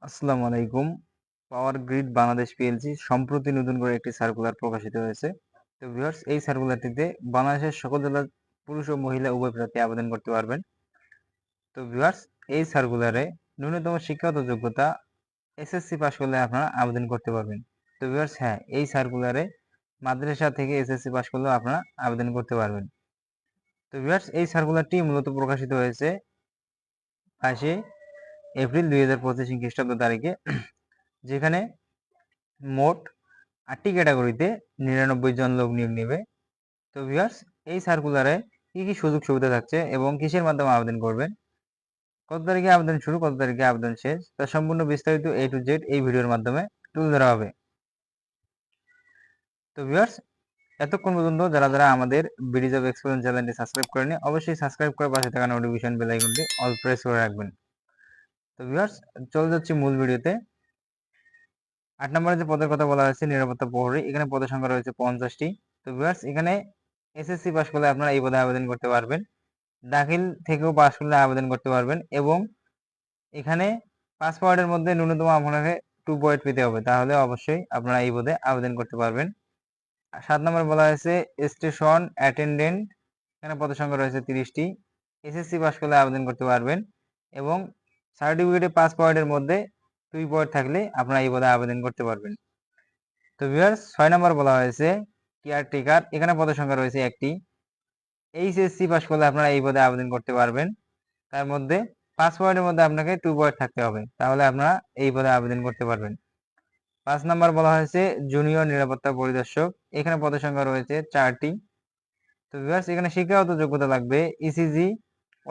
আসসালামু আলাইকুম। Power grid Bangladesh PLC সম্প্রতি নতুন করে একটি সার্কুলার প্রকাশিত হয়েছে। তো ভিউয়ার্স, এই সার্কুলারটিতে বাংলাদেশের সকল জেলার পুরুষ ও মহিলা উভয় প্রার্থী আবেদন করতে পারবেন। তো ভিউয়ার্স, এই সার্কুলারে ন্যূনতম শিক্ষাগত যোগ্যতা এসএসসি পাস করলে আপনারা আবেদন করতে পারবেন। তো ভিউয়ার্স, হ্যাঁ, এই সার্কুলারে মাদ্রাসা থেকে এসএসসি পাস করলেও আপনারা আবেদন করতে পারবেন। তো ভিউয়ার্স, এই সার্কুলারটি মূলত প্রকাশিত হয়েছে 22শে এপ্রিল 2025 খ্রিস্টাব্দ তারিখে, যেখানে মোট 8টি ক্যাটাগরিতে 99 জন লোক নিয়োগ নেবে। তো ভিউয়ার্স, এই সার্কুলারে কি কি সুযোগ সুবিধা থাকছে এবং কিসের মাধ্যমে আবেদন করবেন, কত তারিখে আবেদন শুরু, কত তারিখে আবেদন শেষ, তার সম্পূর্ণ বিস্তারিত A to Z এই ভিডিওর মাধ্যমে তুলে ধরা হবে। তো ভিউয়ার্স, এতক্ষণ পর্যন্ত যারা আমাদের বিডি জব এক্সপেরিয়েন্স চ্যানেলটি সাবস্ক্রাইব করেনি, অবশ্যই সাবস্ক্রাইব করে পাশে থাকা নোটিফিকেশন বেল আইকনটি অল প্রেস করে রাখবেন। তো ভিউয়ার্স, চলে যাচ্ছি মূল ভিডিওতে। 8 নম্বরে যে পদের কথা বলা হয়েছে নিরাপত্তা প্রহরী, এখানে পদের সংখ্যা রয়েছে 50টি। তো ভিউয়ার্স, এখানে এসএসসি পাস করলে আপনারা এই পদে আবেদন করতে পারবেন, দাখিল থেকেও পাস করলে আবেদন করতে পারবেন, এবং এখানে 5 পয়েন্টের মধ্যে ন্যূনতম আপনাকে 2 পয়েন্ট পেতে হবে, তাহলে অবশ্যই আপনারা এই পদে আবেদন করতে পারবেন। 7 নম্বর বলা হয়েছে স্টেশন অ্যাটেন্ডেন্ট, এখানে পদের সংখ্যা রয়েছে 30টি। এসএসসি পাস করলে আবেদন করতে পারবেন, এবং সার্টিফিকেটে 5 পয়েন্টের মধ্যে 2 পয়েন্ট থাকলে আপনারা এই পদে আবেদন করতে পারবেন। তো ভিউয়ার্স, 6 নম্বর বলা হয়েছে কেয়ারটেকার, এখানে পদের সংখ্যা রয়েছে 1টি। এইচএসসি পাস করলে আপনারা এই পদে আবেদন করতে পারবেন, তার মধ্যে 5 পয়েন্টের মধ্যে আপনাকে 2 পয়েন্ট থাকতে হবে, তাহলে আপনারা এই পদে আবেদন করতে পারবেন। 5 নম্বর বলা হয়েছে জুনিয়র নিরাপত্তা পরিদর্শক, এখানে পদের সংখ্যা রয়েছে 4টি। তো ভিউয়ার্স, এখানে শিক্ষাগত যোগ্যতা লাগবে ইসিজি,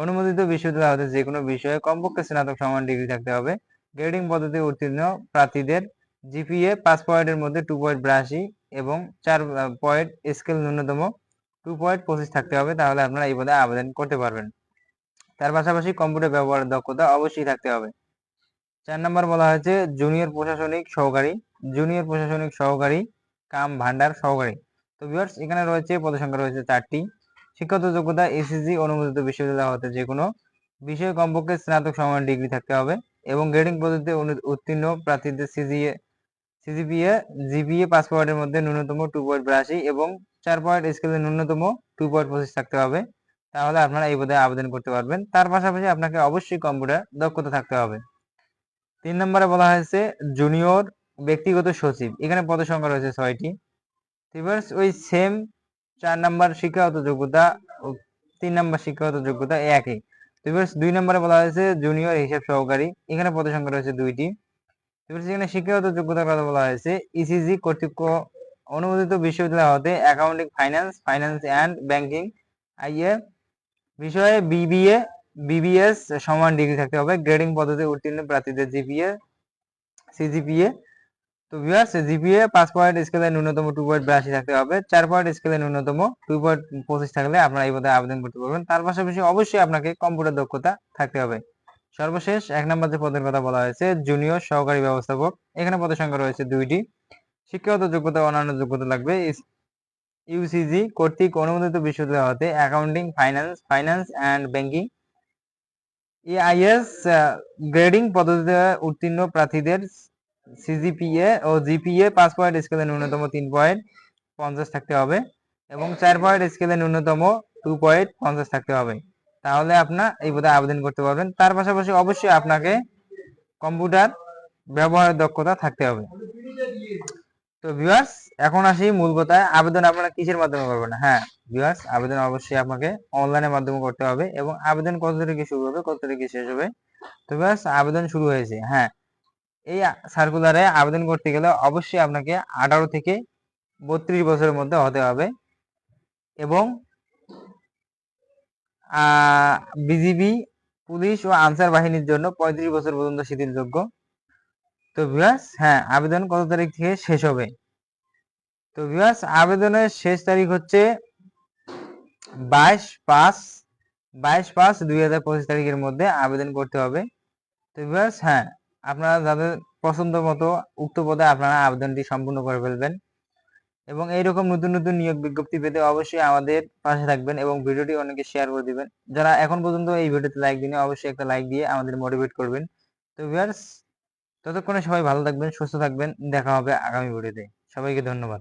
অনুমোদিত বিশ্ববিদ্যালয় হতে যে কোনো বিষয়ে কমপক্ষে স্নাতক সমান ডিগ্রি থাকতে হবে। গ্রেডিং পদ্ধতি উত্তীর্ণ প্রার্থীদের জিপিএ 5 পয়েন্টের মধ্যে 2.82 এবং 4 পয়েন্ট স্কেল ন্যূনতম 2.25 থাকতে হবে, তাহলে আপনারা এই পদে আবেদন করতে পারবেন। তার পাশাপাশি কম্পিউটার ব্যবহারের দক্ষতা অবশ্যই থাকতে হবে। 4 নম্বর বলা হয়েছে জুনিয়র প্রশাসনিক সহকারী, জুনিয়র প্রশাসনিক সহকারী কাম ভান্ডার সহকারী। তো ভিউয়ার্স, এখানে রয়েছে পদের সংখ্যা রয়েছে 4টি। শিক্ষাগত যোগ্যতা এসএসসি, অনুমোদিত বিশ্ববিদ্যালয় হতে যে কোনো বিষয়ে কমপক্ষে স্নাতক সমান ডিগ্রি থাকতে হবে, এবং গ্রেডিং পদ্ধতিতে উত্তীর্ণ প্রার্থীদের সিজিপিএ জিপিএ 5 পয়েন্টের মধ্যে ন্যূনতম 2.82 এবং 4 পয়েন্ট স্কেলে ন্যূনতম 2.25 থাকতে হবে, তাহলে আপনারা এই পদে আবেদন করতে পারবেন। তার পাশাপাশি আপনাকে অবশ্যই কম্পিউটার দক্ষতা থাকতে হবে। 3 নম্বরে বলা হয়েছে জুনিয়র ব্যক্তিগত সচিব, এখানে পদের সংখ্যা রয়েছে 6টি। ভিউয়ার্স, ওই সেম 4 নম্বর শিক্ষাগত যোগ্যতা ও 3 নম্বর শিক্ষাগত যোগ্যতা একই। ভিউয়ার্স, 2 নম্বরে বলা হয়েছে জুনিয়র হিসাব সহকারী, এখানে পদের সংখ্যা রয়েছে 2টি। ভিউয়ার্স, এখানে শিক্ষাগত যোগ্যতার কথা বলা হয়েছে ইসিজি কর্তৃক অনুমোদিত বিশ্ববিদ্যালয় হতে accounting, finance and banking IA বিষয়ে বিবিএস সমান ডিগ্রি থাকতে হবে। গ্রেডিং পদ্ধতি উত্তীর্ণ প্রার্থীদের জিপিএ সিজিপিএ, তো ভিউয়ার্স, জিপিএ 5 পয়েন্ট স্কেলে ন্যূনতম 2.82 থাকতে হবে, 4 পয়েন্ট স্কেলে ন্যূনতম 2.25 থাকলে আপনারা এই পদে আবেদন করতে পারবেন। তার পাশাপাশি অবশ্যই আপনাকে কম্পিউটার দক্ষতা থাকতে হবে। সর্বশেষ 1 নম্বর যে পদের কথা বলা হয়েছে জুনিয়র সহকারী ব্যবস্থাপক, এখানে পদের সংখ্যা রয়েছে 2টি। শিক্ষাগত যোগ্যতা অন্যান্য যোগ্যতা লাগবে ইউসিজি কর্তৃক অনুমোদিত বিশ্ববিদ্যালয় হতে accounting, finance and banking AIS grading পদ্ধতিতে উত্তীর্ণ প্রার্থীদের সিজিপিএ ও জিপিএ 5 পয়েন্ট স্কেলে ন্যূনতম 3.50 থাকতে হবে, এবং 4 পয়েন্ট স্কেলে ন্যূনতম 2.50 থাকতে হবে, তাহলে আপনার এই পদে আবেদন করতে পারবেন। তার পাশাপাশি অবশ্যই আপনাকে কম্পিউটার ব্যবহারের দক্ষতা থাকতে হবে। তো ভিউয়ার্স, এখন আসি মূল কথায়, আবেদন আপনারা কিসের মাধ্যমে করবেন। হ্যাঁ ভিউয়ার্স, আবেদন অবশ্যই আপনাকে অনলাইনের মাধ্যমে করতে হবে, এবং আবেদন কত তারিখে শুরু হবে, কত তারিখে শেষ হবে। তো ভিউয়ার্স, আবেদন শুরু হয়েছে। হ্যাঁ, এই সার্কুলারে আবেদন করতে গেলে অবশ্যই আপনাকে 18 থেকে 32 বছরের মধ্যে হতে হবে, এবং বিজিবি, পুলিশ ও আনসার বাহিনীর জন্য 35 বছর পর্যন্ত শিথিলযোগ্য। তো ভিউয়ার্স, হ্যাঁ, আবেদন কত তারিখ থেকে শেষ হবে। তো ভিউয়ার্স, আবেদনের শেষ তারিখ হচ্ছে 22/5/2025 তারিখের মধ্যে আবেদন করতে হবে। তো ভিউয়ার্স, হ্যাঁ, আপনারা যাদের পছন্দ মতো উক্ত পদে আপনারা আবেদনটি সম্পূর্ণ করে ফেলবেন, এবং এইরকম নতুন নতুন নিয়োগ বিজ্ঞপ্তি পেতে অবশ্যই আমাদের পাশে থাকবেন, এবং ভিডিওটি অনেকে শেয়ার করে দিবেন। যারা এখন পর্যন্ত এই ভিডিওতে লাইক দিনে, অবশ্যই একটা লাইক দিয়ে আমাদের মোটিভেট করবেন। তো ভিউয়ার্স, ততক্ষণে সবাই ভালো থাকবেন, সুস্থ থাকবেন। দেখা হবে আগামী ভিডিওতে। সবাইকে ধন্যবাদ।